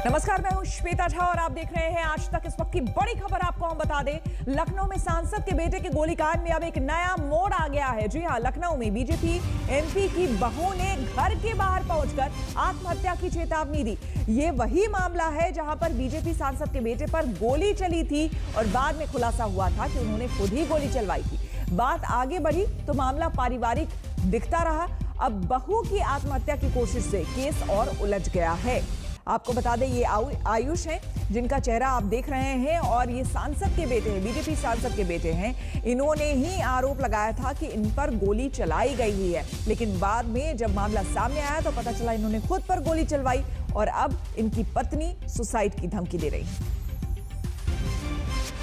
नमस्कार, मैं हूं श्वेता झा और आप देख रहे हैं आज तक। इस वक्त की बड़ी खबर आपको हम बता दें, लखनऊ में सांसद के बेटे के गोलीकांड में अब एक नया मोड़ आ गया है। जी हां, लखनऊ में बीजेपी एमपी की बहू ने घर के बाहर पहुंचकर आत्महत्या की चेतावनी दी। ये वही मामला है जहां पर बीजेपी सांसद के बेटे पर गोली चली थी और बाद में खुलासा हुआ था कि उन्होंने खुद ही गोली चलवाई थी। बात आगे बढ़ी तो मामला पारिवारिक दिखता रहा। अब बहू की आत्महत्या की कोशिश से केस और उलझ गया है। आपको बता दें, ये आयुष हैं जिनका चेहरा आप देख रहे हैं और ये सांसद के बेटे हैं, बीजेपी सांसद के बेटे हैं। इन्होंने ही आरोप लगाया था कि इन पर गोली चलाई गई हुई है, लेकिन बाद में जब मामला सामने आया तो पता चला इन्होंने खुद पर गोली चलवाई और अब इनकी पत्नी सुसाइड की धमकी दे रही है।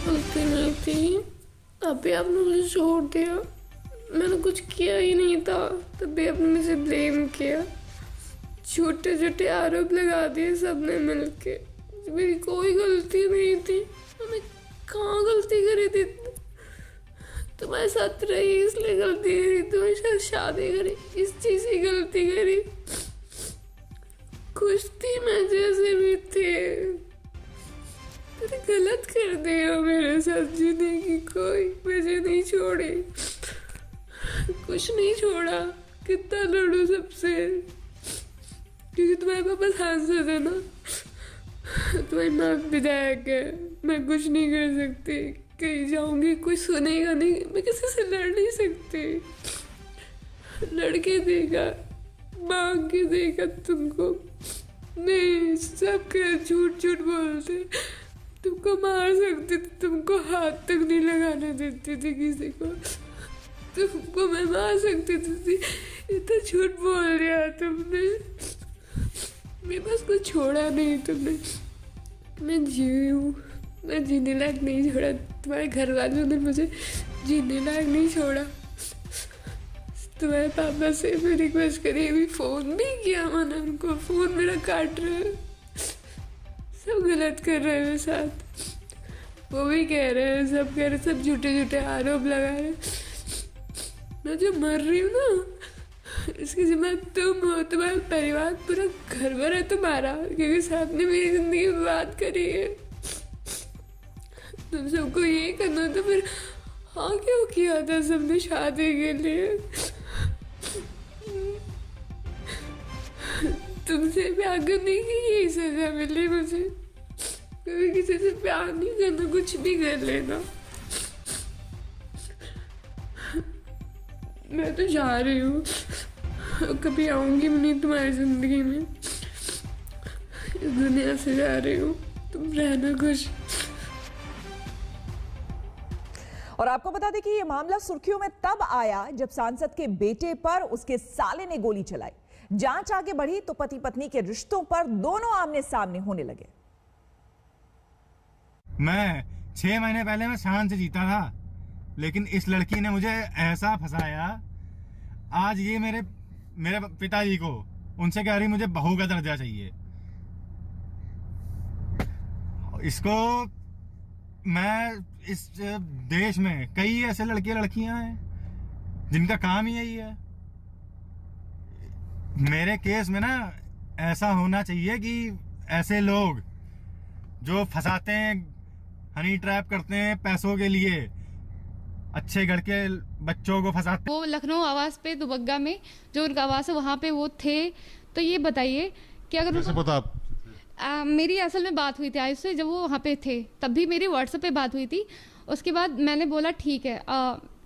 गलती नहीं थी, अभी आपने मुझे छोड़ दिया, मैंने कुछ किया ही नहीं था, तभी आपने मुझे ब्लेम किया, छोटे छोटे आरोप लगा दिए सबने मिलके। मेरी कोई गलती नहीं थी, मैंने कहाँ गलती करी थी? तुम्हारे साथ रही इसलिए गलती करी, तुम्हारे साथ शादी करी इस चीज की गलती करी। खुश थी मैं जैसे भी थे, तुमने गलत कर दिया मेरे साथ। जीने की कोई वजह नहीं छोड़ी, कुछ नहीं छोड़ा, कितना लड़ू सबसे, क्योंकि तुम्हारे पापा सांसद है ना, तुम्हारी माँ विधायक है, मैं कुछ नहीं कर सकती। कहीं जाऊंगी कोई सुनेगा नहीं, मैं किसी से लड़ नहीं सकती। लड़के देगा, मांग के देगा तुमको, नहीं सब झूठ झूठ बोलते। तुमको मार सकती थी, तुमको हाथ तक नहीं लगाने देती थी किसी को, तुमको मैं मार सकती थी, इतना झूठ बोल दिया तुमने। मेरे पास कुछ छोड़ा नहीं तुमने, मैं जी हूँ, मैं जीने लायक नहीं छोड़ा। तुम्हारे घर वालों ने मुझे जीने लायक नहीं छोड़ा। तुम्हारे पापा से भी रिक्वेस्ट करी, अभी फोन भी किया मैंने उनको, फोन मेरा काट रहे हैं, सब गलत कर रहे हैं मेरे साथ, वो भी कह रहे हैं, सब कह रहे, सब झूठे झूठे आरोप लगा रहे। मैं जो मर रही हूँ ना, इसकी जिम्मेदार तुम हो, तुम्हारा परिवार, पूरा घर भर है तुम्हारा, क्योंकि साथ ने मेरी जिंदगी बर्बाद करी है। तुम सबको ये करना था, फिर हाँ क्यों किया था सबने शादी के लिए? तुमसे प्यार करने की यही सजा मिली मुझे, कभी किसी से प्यार नहीं करना, कुछ भी कर लेना। मैं तो जा रही हूँ, कभी आऊंगी नहीं तुम्हारी जिंदगी में, इस दुनिया से जा रही हूँ, तुम रहना खुश। और आपको बता दें कि ये मामला सुर्खियों में तब आया जब सांसद के बेटे पर उसके साले ने गोली चलाई। जांच आगे बढ़ी तो पति पत्नी के रिश्तों पर दोनों आमने सामने होने लगे। मैं 6 महीने पहले मैं शान से जीता था, लेकिन इस लड़की ने मुझे ऐसा फंसाया। आज ये मेरे पिताजी को उनसे कह रही मुझे बहू का दर्जा चाहिए। इसको मैं इस देश में कई ऐसे लड़कियां हैं जिनका काम ही यही है। मेरे केस में ना ऐसा होना चाहिए कि ऐसे लोग जो फंसाते हैं, हनी ट्रैप करते हैं पैसों के लिए, अच्छे घर के बच्चों को फंसाते। वो लखनऊ आवास पे दुबग्गा में जो उनका आवास है वहाँ पे वो थे। तो ये बताइए कि अगर कैसे पता मेरी असल में बात हुई थी आयुष से, जब वो वहाँ पे थे तब भी मेरी व्हाट्सएप पे बात हुई थी। उसके बाद मैंने बोला ठीक है।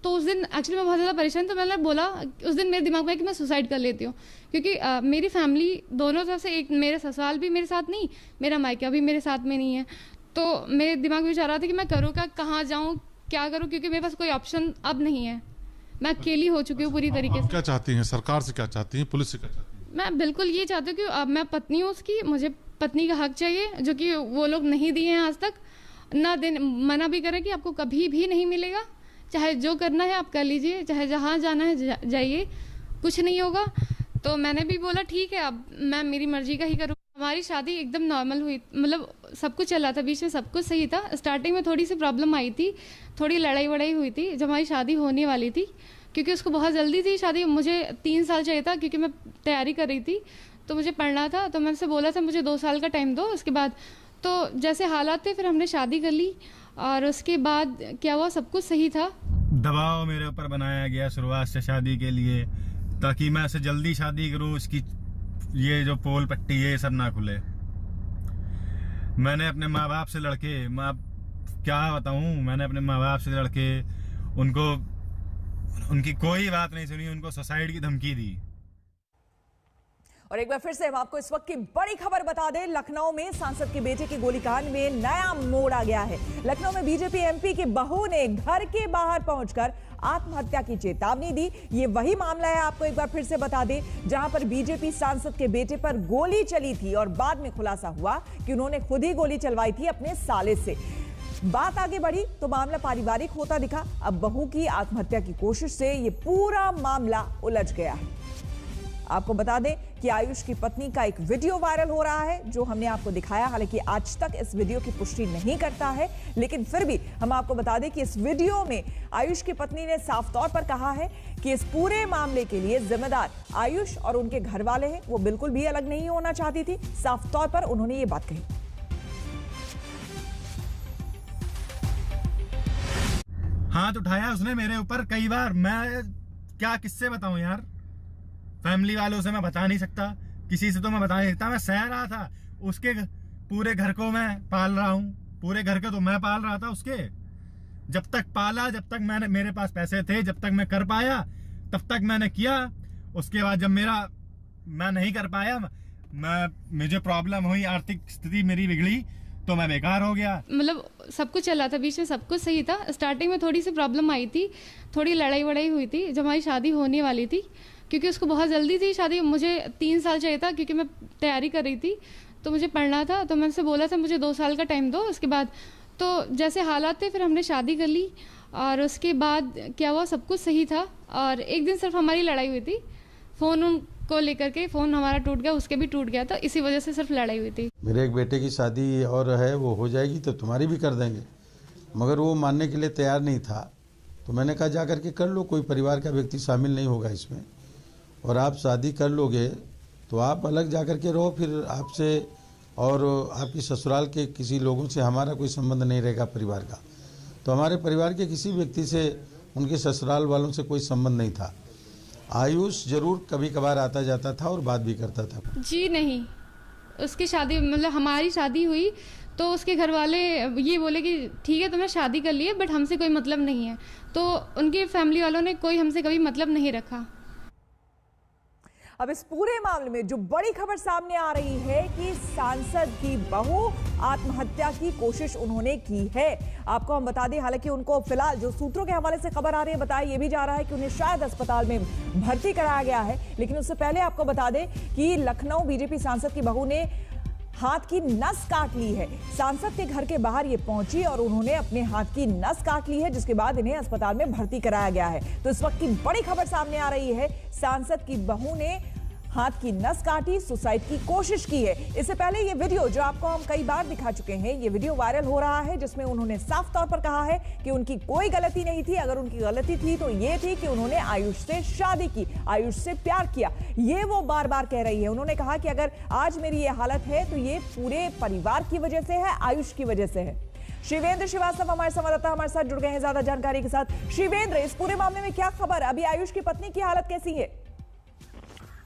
तो उस दिन एक्चुअली मैं बहुत ज़्यादा परेशान, तो मैंने बोला उस दिन मेरे दिमाग में कि मैं सुसाइड कर लेती हूँ, क्योंकि मेरी फैमिली दोनों तरफ से, एक मेरे ससुराल भी मेरे साथ नहीं, मेरा मायका भी मेरे साथ में नहीं है। तो मेरे दिमाग में विचार रहा था कि मैं करूँ क्या, कहाँ जाऊँ, क्या करूँ, क्योंकि मेरे पास कोई ऑप्शन अब नहीं है। मैं अकेली हो चुकी हूँ पूरी तरीके से। क्या चाहती हैं, सरकार से क्या चाहती हैं, पुलिस से क्या चाहती हैं? मैं बिल्कुल ये चाहती हूँ कि अब मैं पत्नी हूँ उसकी, मुझे पत्नी का हक चाहिए, जो कि वो लोग नहीं दिए हैं आज तक। ना देने, मना भी करें कि आपको कभी भी नहीं मिलेगा, चाहे जो करना है आप कर लीजिए, चाहे जहाँ जाना है जाइए, कुछ नहीं होगा। तो मैंने भी बोला ठीक है, अब मैं मेरी मर्जी का ही करूँ। हमारी शादी एकदम नॉर्मल हुई, मतलब सब कुछ चला था, बीच में सब कुछ सही था। स्टार्टिंग में थोड़ी सी प्रॉब्लम आई थी, थोड़ी लड़ाई वड़ाई हुई थी जब हमारी शादी होने वाली थी, क्योंकि उसको बहुत जल्दी थी शादी, मुझे 3 साल चाहिए था क्योंकि मैं तैयारी कर रही थी। तो मुझे पढ़ना था, तो मैंने उनसे बोला था मुझे 2 साल का टाइम दो। उसके बाद तो जैसे हालात थे फिर हमने शादी कर ली, और उसके बाद क्या हुआ, सब कुछ सही था। दबाव मेरे ऊपर बनाया गया शुरुआत से शादी के लिए, ताकि मैं उससे जल्दी शादी करूं, इसकी ये जो पोल पट्टी ये सब ना खुले। मैंने अपने माँ बाप से लड़के, क्या बताऊं, मैंने अपने माँ बाप से लड़के उनकी कोई बात नहीं सुनी, उनको सुसाइड की धमकी दी। और एक बार फिर से हम आपको इस वक्त की बड़ी खबर बता दें, लखनऊ में सांसद के बेटे के गोलीकांड में नया मोड़ आ गया है। लखनऊ में बीजेपी एमपी की बहू ने घर के बाहर पहुंचकर आत्महत्या की चेतावनी दी। ये वही मामला है, आपको एक बार फिर से बता दें, जहां पर बीजेपी सांसद के बेटे पर गोली चली थी और बाद में खुलासा हुआ कि उन्होंने खुद ही गोली चलवाई थी अपने साले से। बात आगे बढ़ी तो मामला पारिवारिक होता दिखा। अब बहू की आत्महत्या की कोशिश से ये पूरा मामला उलझ गया है। आपको बता दें कि आयुष की पत्नी का एक वीडियो वायरल हो रहा है, जो हमने आपको दिखाया। हालांकि आज तक इस वीडियो की पुष्टि नहीं करता है, लेकिन फिर भी हम आपको बता दें कि इस वीडियो में आयुष की पत्नी ने साफ तौर पर कहा है कि इस पूरे मामले के लिए जिम्मेदार आयुष और उनके घर वाले हैं। वो बिल्कुल भी अलग नहीं होना चाहती थी, साफ तौर पर उन्होंने ये बात कही। हाथ उठाया उसने मेरे ऊपर कई बार। मैं क्या किससे बताऊं यार, फैमिली वालों से मैं बता नहीं सकता, किसी से तो मैं बता नहीं सकता। मैं सह रहा था, उसके पूरे घर को मैं पाल रहा हूँ, पूरे घर को तो मैं पाल रहा था उसके। जब तक पाला, जब तक मेरे पास पैसे थे, जब तक मैं कर पाया तब तक मैंने किया। उसके बाद जब मैं नहीं कर पाया, मुझे प्रॉब्लम हुई, आर्थिक स्थिति मेरी बिगड़ी, तो मैं बेकार हो गया। मतलब सब कुछ चला था, बीच में सब कुछ सही था। स्टार्टिंग में थोड़ी सी प्रॉब्लम आई थी, थोड़ी लड़ाई वड़ाई हुई थी जब हमारी शादी होने वाली थी, क्योंकि उसको बहुत जल्दी थी शादी। मुझे 3 साल चाहिए था, क्योंकि मैं तैयारी कर रही थी, तो मुझे पढ़ना था। तो मैंने उनसे बोला था मुझे 2 साल का टाइम दो। उसके बाद तो जैसे हालात थे फिर हमने शादी कर ली, और उसके बाद क्या हुआ, सब कुछ सही था। और एक दिन सिर्फ हमारी लड़ाई हुई थी, फ़ोन को लेकर के। फ़ोन हमारा टूट गया, उसके भी टूट गया था, इसी वजह से सिर्फ लड़ाई हुई थी। मेरे एक बेटे की शादी और है, वो हो जाएगी तो तुम्हारी भी कर देंगे, मगर वो मानने के लिए तैयार नहीं था। तो मैंने कहा जा करके कर लो, कोई परिवार का व्यक्ति शामिल नहीं होगा इसमें, और आप शादी कर लोगे तो आप अलग जा कर के रहो। फिर आपसे और आपकी ससुराल के किसी लोगों से हमारा कोई संबंध नहीं रहेगा परिवार का। तो हमारे परिवार के किसी व्यक्ति से, उनके ससुराल वालों से कोई संबंध नहीं था। आयुष जरूर कभी कभार आता जाता था और बात भी करता था। जी नहीं, उसकी शादी, मतलब हमारी शादी हुई तो उसके घर वाले ये बोले कि ठीक है तुमने शादी कर ली है, बट हमसे कोई मतलब नहीं है। तो उनके फैमिली वालों ने कोई हमसे कभी मतलब नहीं रखा। अब इस पूरे मामले में जो बड़ी खबर सामने आ रही है कि सांसद की बहू आत्महत्या की कोशिश उन्होंने की है। आपको हम बता दें, हालांकि उनको फिलहाल जो सूत्रों के हवाले से खबर आ रही है, बताया ये भी जा रहा है कि उन्हें शायद अस्पताल में भर्ती कराया गया है। लेकिन उससे पहले आपको बता दें कि लखनऊ बीजेपी सांसद की बहू ने हाथ की नस काट ली है। सांसद के घर के बाहर ये पहुंची और उन्होंने अपने हाथ की नस काट ली है, जिसके बाद इन्हें अस्पताल में भर्ती कराया गया है। तो इस वक्त की बड़ी खबर सामने आ रही है, सांसद की बहू ने हाथ की नस काटी, सुसाइड की कोशिश की है। इससे पहले ये वीडियो जो आपको हम कई बार दिखा चुके हैं, ये वीडियो वायरल हो रहा है, जिसमें उन्होंने साफ तौर पर कहा है कि उनकी कोई गलती नहीं थी। अगर उनकी गलती थी तो ये थी कि उन्होंने आयुष से शादी की, आयुष से प्यार किया। ये वो बार बार कह रही है। उन्होंने कहा कि अगर आज मेरी ये हालत है तो ये पूरे परिवार की वजह से है, आयुष की वजह से है। शिवेंद्र श्रीवास्तव हमारे संवाददाता हमारे साथ जुड़ गए हैं ज्यादा जानकारी के साथ। शिवेंद्र, इस पूरे मामले में क्या खबर, अभी आयुष की पत्नी की हालत कैसी है?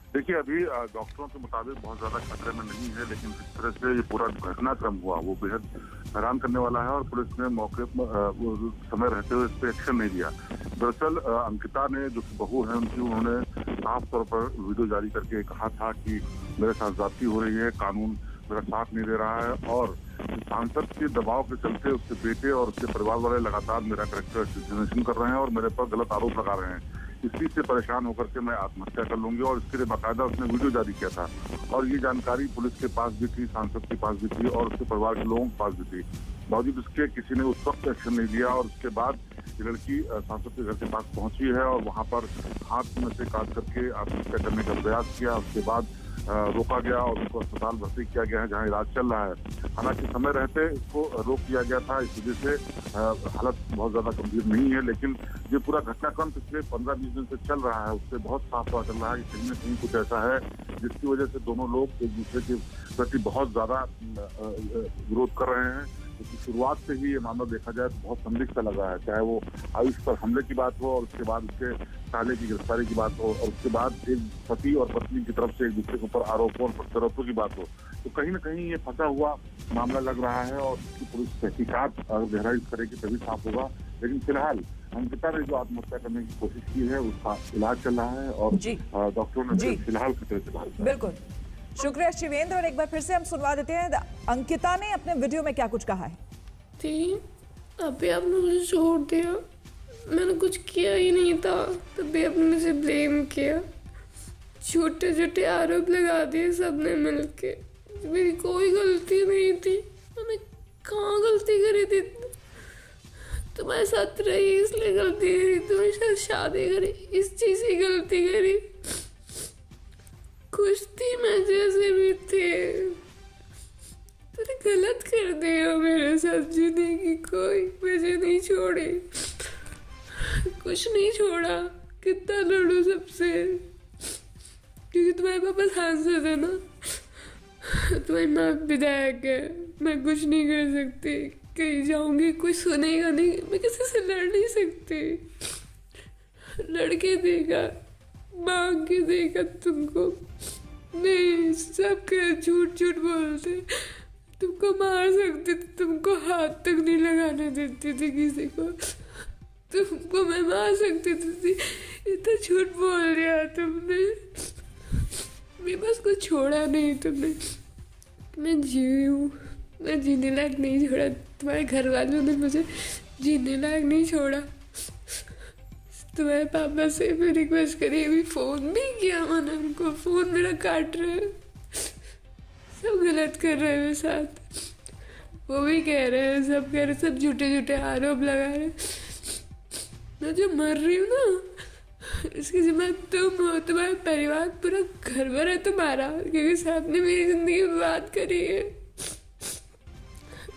देखिए, अभी डॉक्टरों के मुताबिक बहुत ज्यादा खतरे में नहीं है, लेकिन जिस तरह से ये पूरा घटनाक्रम हुआ वो बेहद हैरान करने वाला है, और पुलिस ने मौके पर समय रहते हुए इस पर एक्शन नहीं लिया। दरअसल अंकिता ने, जो बहू है उनकी, उन्होंने साफ तौर पर वीडियो जारी करके कहा था कि मेरे साथ ज्यादती हो रही है, कानून मेरा साथ नहीं दे रहा है, और सांसद के दबाव के चलते उसके बेटे और उसके परिवार वाले लगातार मेरा कैरेक्टर असैसिनेशन कर रहे हैं और मेरे पर गलत आरोप लगा रहे हैं। इसी से परेशान होकर के मैं आत्महत्या कर लूंगी, और इसके लिए बाकायदा उसने वीडियो जारी किया था। और ये जानकारी पुलिस के पास भी थी, सांसद के पास भी थी, और उसके परिवार के लोगों के पास भी थी। बावजूद इसके किसी ने उस वक्त एक्शन नहीं लिया, और उसके बाद ये लड़की सांसद के घर के पास पहुंची है और वहां पर हाथ में से काट करके आत्महत्या करने का प्रयास किया। उसके बाद रोका गया और उनको अस्पताल भर्ती किया गया है जहां इलाज चल रहा है। हालांकि समय रहते इसको रोक दिया गया था, इस वजह से हालत बहुत ज्यादा गंभीर नहीं है। लेकिन ये पूरा घटनाक्रम पिछले 15-20 दिन से चल रहा है, उससे बहुत साफ पता चल रहा है कि कहीं न कहीं कुछ ऐसा है जिसकी वजह से दोनों लोग एक दूसरे के प्रति बहुत ज्यादा विरोध कर रहे हैं। क्योंकि शुरुआत से ही ये मामला देखा जाए तो बहुत संदिग्ध सा लगा है, चाहे वो आयुष पर हमले की बात हो और उसके बाद उसके साले की गिरफ्तारी की बात हो और उसके बाद एक पति और पत्नी की तरफ से एक दूसरे के ऊपर आरोपों और प्रत्यारोपों की बात हो, तो कहीं न कहीं ये फंसा हुआ मामला लग रहा है और इसकी पुलिस तहकीकात गहराई करेगी तभी साफ होगा। लेकिन फिलहाल अंकिता ने जो आत्महत्या करने की कोशिश की है उसका इलाज चल रहा है और डॉक्टरों ने फिलहाल खतरे से बाहर। बिल्कुल, शुक्रिया शिवेंद्र। और एक बार फिर से हम सुनवा देते हैं अंकिता ने अपने वीडियो में क्या कुछ कहा है। अभी आपने मुझे छोड़ दिया, मैंने कुछ किया ही नहीं था, तभी आपने मुझे ब्लेम किया, छोटे छोटे आरोप लगा दिए सबने मिलके। मेरी कोई गलती नहीं थी, मैंने कहाँ गलती करी थी? तुम्हारे साथ रही इसलिए गलती करी, तुम्हारे साथ शादी करी इस चीज की गलती करी, खुश थी मैं जैसे भी थे, तूने गलत कर दिया मेरे साथ। जीने की कोई वजह नहीं छोड़ी, कुछ नहीं छोड़ा, कितना लड़ू सबसे, क्योंकि तुम्हारे पापा सांसद है ना, तुम्हारी माँ विधायक है, मैं कुछ नहीं कर सकती, कहीं जाऊंगी कोई सुनेगा नहीं, मैं किसी से लड़ नहीं सकती। लड़के देगा, मांग के देगा तुमको, नहीं सब झूठ झूठ बोलते, तुमको मार सकती थी, तुमको हाथ तक नहीं लगाने देती थी किसी को, तुमको मैं मार सकती थी, इतना झूठ बोल दिया तुमने, मेरे पास कुछ छोड़ा नहीं तुमने। मैं जी हूँ, मैं जीने लायक नहीं छोड़ा, तुम्हारे घर वालों ने मुझे जीने लायक नहीं छोड़ा। तुम्हारे पापा से भी रिक्वेस्ट करी, अभी फोन भी किया मैंने उनको, फोन मेरा काट रहे हैं, सब गलत कर रहे हैं मेरे साथ, वो भी कह रहे हैं, सब कह रहे, सब झूठे झूठे आरोप लगा रहे। मैं जो मर रही हूँ ना, इसकी जिम्मेदार तुम हो, तुम्हारा परिवार, पूरा घर भर है तुम्हारा, क्योंकि सबने मेरी जिंदगी बर्बाद करी है।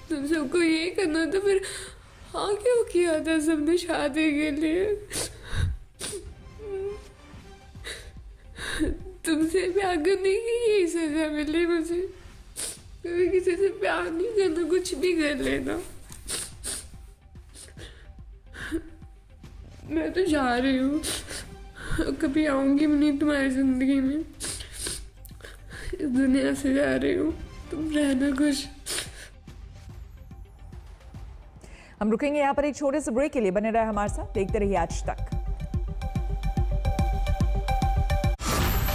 तुम सबको यही करना था, फिर हाँ क्यों किया था सबने शादी के लिए? तुमसे प्यार करने की यही सजा मिली मुझे, कभी किसी से प्यार नहीं करना, कुछ भी कर लेना। मैं तो जा रही हूँ, कभी आऊंगी नहीं तुम्हारी जिंदगी में, इस दुनिया से जा रही हूँ, तुम रहना खुश। हम रुकेंगे यहाँ पर एक छोटे से ब्रेक के लिए, बने रहे हमारे साथ, देखते रहिए आज तक।